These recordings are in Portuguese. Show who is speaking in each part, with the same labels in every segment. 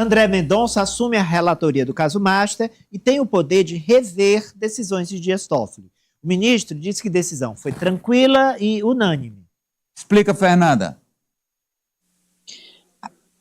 Speaker 1: André Mendonça assume a relatoria do caso Master e tem o poder de rever decisões de Dias Toffoli. O ministro disse que a decisão foi tranquila e unânime.
Speaker 2: Explica, Fernanda.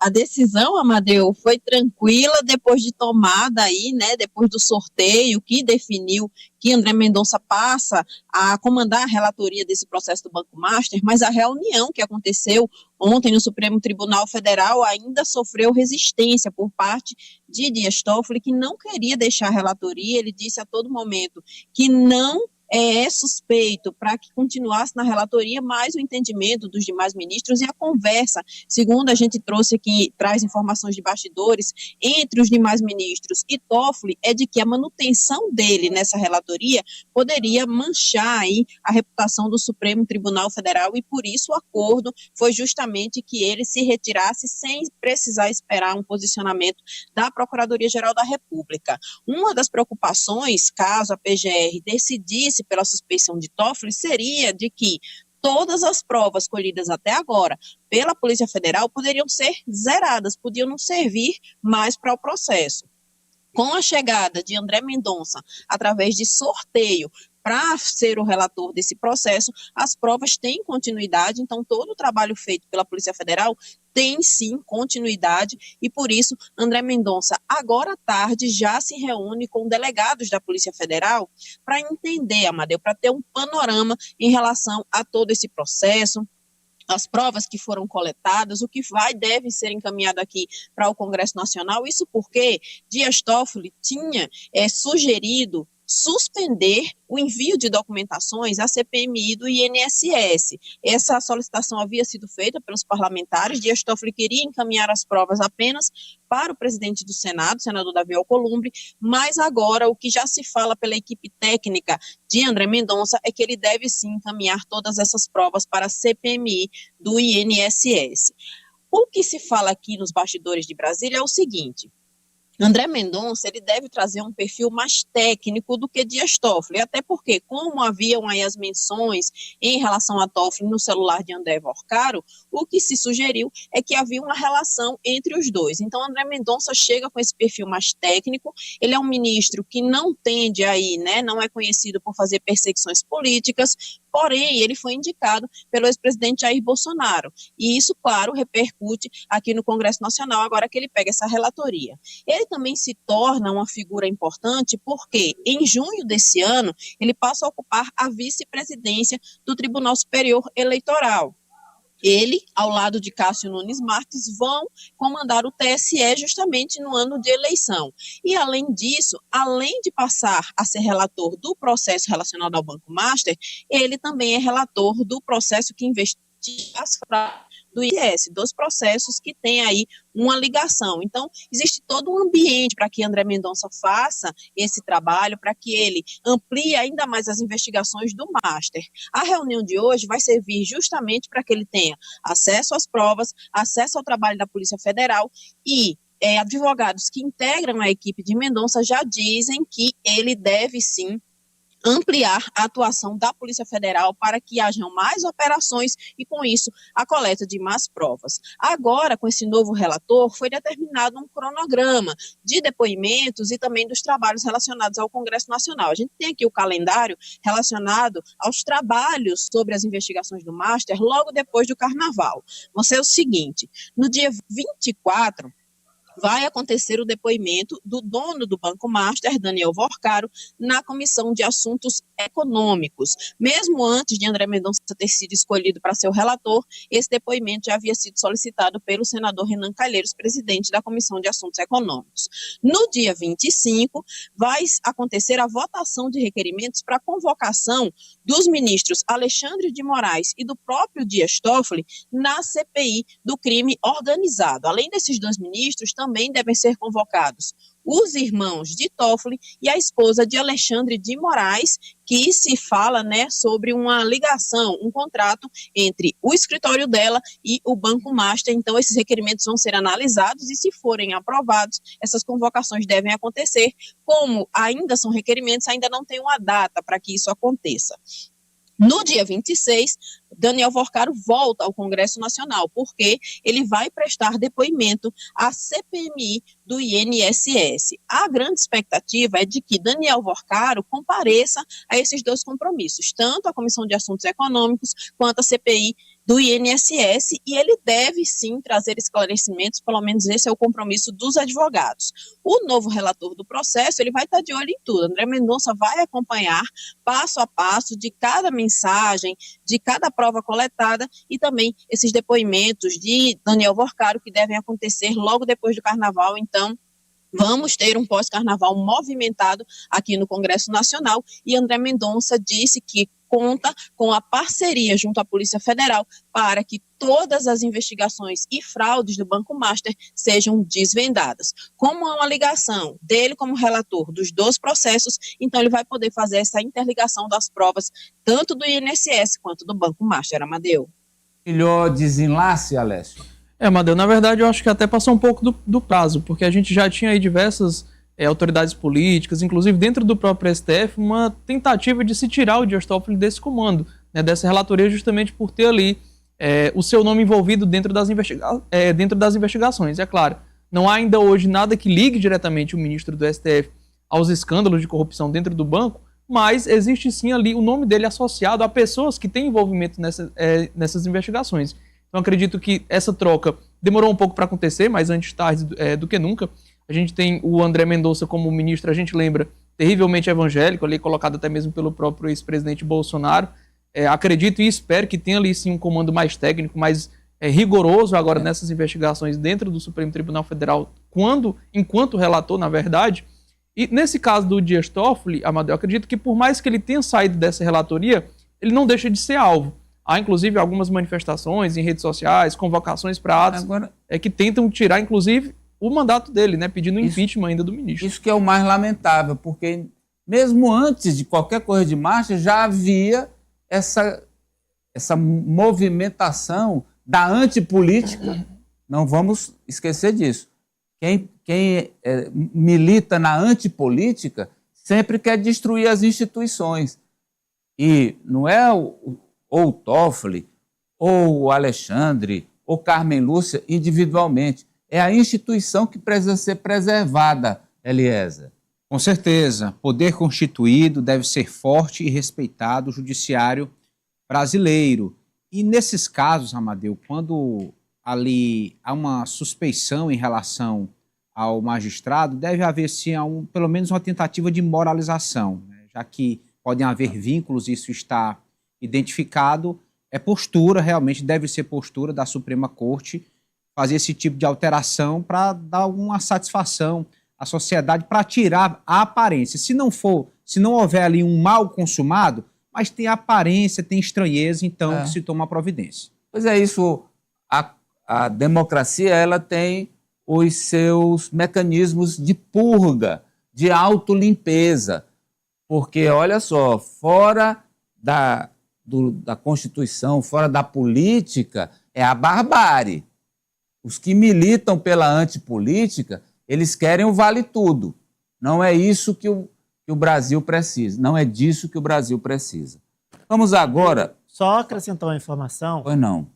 Speaker 3: A decisão, Amadeu, foi tranquila depois de tomada aí, né, depois do sorteio que definiu que André Mendonça passa a comandar a relatoria desse processo do Banco Master, mas a reunião que aconteceu ontem no Supremo Tribunal Federal ainda sofreu resistência por parte de Dias Toffoli, que não queria deixar a relatoria. Ele disse a todo momento que não é suspeito para que continuasse na relatoria, mas o entendimento dos demais ministros e a conversa, segundo a gente trouxe aqui, traz informações de bastidores, entre os demais ministros e Toffoli, é de que a manutenção dele nessa relatoria poderia manchar aí a reputação do Supremo Tribunal Federal, e por isso o acordo foi justamente que ele se retirasse sem precisar esperar um posicionamento da Procuradoria-Geral da República. Uma das preocupações, caso a PGR decidisse pela suspeição de Toffoli, seria de que todas as provas colhidas até agora pela Polícia Federal poderiam ser zeradas, podiam não servir mais para o processo. Com a chegada de André Mendonça, através de sorteio, para ser o relator desse processo, as provas têm continuidade, então todo o trabalho feito pela Polícia Federal tem sim continuidade, e por isso André Mendonça agora à tarde já se reúne com delegados da Polícia Federal para entender, Amadeu, para ter um panorama em relação a todo esse processo, as provas que foram coletadas, o que deve ser encaminhado aqui para o Congresso Nacional. Isso porque Dias Toffoli tinha sugerido suspender o envio de documentações à CPMI do INSS. Essa solicitação havia sido feita pelos parlamentares. Dias Toffoli queria encaminhar as provas apenas para o presidente do Senado, senador Davi Alcolumbre, mas agora o que já se fala pela equipe técnica de André Mendonça é que ele deve sim encaminhar todas essas provas para a CPMI do INSS. O que se fala aqui nos bastidores de Brasília é o seguinte: André Mendonça, ele deve trazer um perfil mais técnico do que Dias Toffoli, até porque, como haviam aí as menções em relação a Toffoli no celular de André Vorcaro, o que se sugeriu é que havia uma relação entre os dois. Então, André Mendonça chega com esse perfil mais técnico. Ele é um ministro que não tende aí, né, não é conhecido por fazer perseguições políticas, porém, ele foi indicado pelo ex-presidente Jair Bolsonaro, e isso, claro, repercute aqui no Congresso Nacional, agora que ele pega essa relatoria. Ele também se torna uma figura importante porque, em junho desse ano, ele passa a ocupar a vice-presidência do Tribunal Superior Eleitoral. Ele, ao lado de Cássio Nunes Marques, vão comandar o TSE justamente no ano de eleição. E, além disso, além de passar a ser relator do processo relacionado ao Banco Master, ele também é relator do processo que investiga as fraudes do INSS, dos processos que têm aí uma ligação. Então, existe todo um ambiente para que André Mendonça faça esse trabalho, para que ele amplie ainda mais as investigações do Master. A reunião de hoje vai servir justamente para que ele tenha acesso às provas, acesso ao trabalho da Polícia Federal e advogados que integram a equipe de Mendonça já dizem que ele deve sim ampliar a atuação da Polícia Federal para que hajam mais operações e, com isso, a coleta de mais provas. Agora, com esse novo relator, foi determinado um cronograma de depoimentos e também dos trabalhos relacionados ao Congresso Nacional. A gente tem aqui o calendário relacionado aos trabalhos sobre as investigações do Master logo depois do Carnaval. Vai ser o seguinte: no dia 24, vai acontecer o depoimento do dono do Banco Master, Daniel Vorcaro, na Comissão de Assuntos Econômicos. Mesmo antes de André Mendonça ter sido escolhido para ser o relator, esse depoimento já havia sido solicitado pelo senador Renan Calheiros, presidente da Comissão de Assuntos Econômicos. No dia 25, vai acontecer a votação de requerimentos para a convocação dos ministros Alexandre de Moraes e do próprio Dias Toffoli na CPI do crime organizado. Além desses dois ministros, também devem ser convocados os irmãos de Toffoli e a esposa de Alexandre de Moraes, que se fala, né, sobre uma ligação, um contrato entre o escritório dela e o Banco Master. Então, esses requerimentos vão ser analisados e, se forem aprovados, essas convocações devem acontecer. Como ainda são requerimentos, ainda não tem uma data para que isso aconteça. No dia 26, Daniel Worcaro volta ao Congresso Nacional, porque ele vai prestar depoimento à CPMI do INSS. A grande expectativa é de que Daniel Worcaro compareça a esses dois compromissos, tanto a Comissão de Assuntos Econômicos quanto a CPI do INSS, e ele deve sim trazer esclarecimentos, pelo menos esse é o compromisso dos advogados. O novo relator do processo, ele vai estar de olho em tudo. André Mendonça vai acompanhar passo a passo de cada mensagem, de cada prova coletada e também esses depoimentos de Daniel Worcaro que devem acontecer logo depois do Carnaval. Então, vamos ter um pós-carnaval movimentado aqui no Congresso Nacional, e André Mendonça disse que conta com a parceria junto à Polícia Federal para que todas as investigações e fraudes do Banco Master sejam desvendadas. Como há uma ligação dele como relator dos dois processos, então ele vai poder fazer essa interligação das provas, tanto do INSS quanto do Banco Master. Amadeu.
Speaker 2: Melhor desenlace, Alessio?
Speaker 4: Amadeu, na verdade eu acho que até passou um pouco do prazo, porque a gente já tinha aí diversas autoridades políticas, inclusive dentro do próprio STF, uma tentativa de se tirar o Dias Toffoli desse comando, né, dessa relatoria, justamente por ter ali o seu nome envolvido dentro das investigações. É claro, não há ainda hoje nada que ligue diretamente o ministro do STF aos escândalos de corrupção dentro do banco, mas existe sim ali o nome dele associado a pessoas que têm envolvimento nessas investigações. Então acredito que essa troca demorou um pouco para acontecer, mas antes tarde do que nunca. A gente tem o André Mendonça como ministro, a gente lembra, terrivelmente evangélico, ali colocado até mesmo pelo próprio ex-presidente Bolsonaro. Acredito e espero que tenha ali sim um comando mais técnico, mais rigoroso agora nessas investigações dentro do Supremo Tribunal Federal, enquanto relator, na verdade. E nesse caso do Dias Toffoli, Amadeu, acredito que por mais que ele tenha saído dessa relatoria, ele não deixa de ser alvo. Há, inclusive, algumas manifestações em redes sociais, convocações para atos que tentam tirar, inclusive, o mandato dele, né, pedindo impeachment ainda do ministro.
Speaker 2: Isso que é o mais lamentável, porque mesmo antes de qualquer coisa de marcha, já havia essa movimentação da antipolítica. Não vamos esquecer disso. Quem milita na antipolítica sempre quer destruir as instituições. E não é ou o Toffoli, ou o Alexandre, ou Carmen Lúcia individualmente. É a instituição que precisa ser preservada, Eliezer.
Speaker 5: Com certeza. Poder constituído deve ser forte e respeitado o judiciário brasileiro. E nesses casos, Amadeu, quando ali há uma suspeição em relação ao magistrado, deve haver sim pelo menos uma tentativa de moralização, né? Já que podem haver vínculos, isso está identificado, realmente deve ser postura da Suprema Corte fazer esse tipo de alteração para dar alguma satisfação à sociedade, para tirar a aparência. Se não houver ali um mal consumado, mas tem aparência, tem estranheza, então se toma providência.
Speaker 2: Pois é isso, a democracia ela tem os seus mecanismos de purga, de autolimpeza, porque, olha só, fora da Constituição, fora da política, é a barbárie. Os que militam pela antipolítica, eles querem o vale tudo. Não é isso que o Brasil precisa. Não é disso que o Brasil precisa. Vamos agora...
Speaker 1: Só acrescentar uma informação.
Speaker 2: Pois não.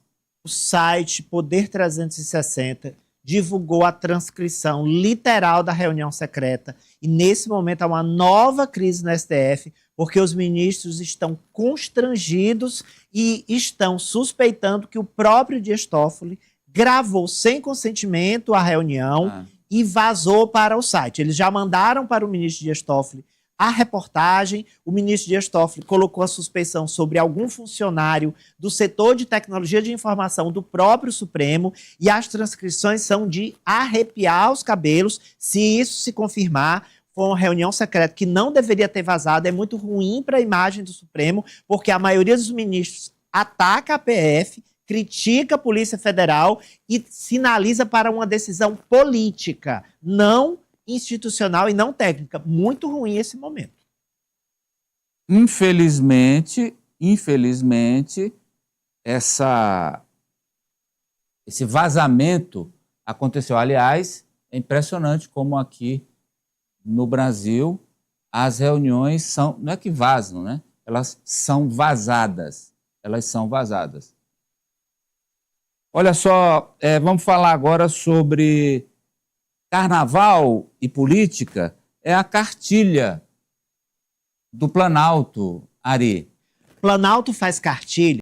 Speaker 1: O site Poder 360 divulgou a transcrição literal da reunião secreta. E nesse momento há uma nova crise no STF, porque os ministros estão constrangidos e estão suspeitando que o próprio Dias Toffoli gravou sem consentimento a reunião e vazou para o site. Eles já mandaram para o ministro Dias Toffoli a reportagem, o ministro Dias Toffoli colocou a suspeição sobre algum funcionário do setor de tecnologia de informação do próprio Supremo, e as transcrições são de arrepiar os cabelos. Se isso se confirmar, foi uma reunião secreta que não deveria ter vazado, é muito ruim para a imagem do Supremo, porque a maioria dos ministros ataca a PF, critica a Polícia Federal e sinaliza para uma decisão política, não institucional e não técnica. Muito ruim esse momento.
Speaker 2: Infelizmente, esse vazamento aconteceu. Aliás, é impressionante como aqui no Brasil as reuniões não é que vazam, né? Elas são vazadas. elas são vazadas. Olha só, vamos falar agora sobre carnaval e política. É a cartilha do Planalto, Ari.
Speaker 1: Planalto faz cartilha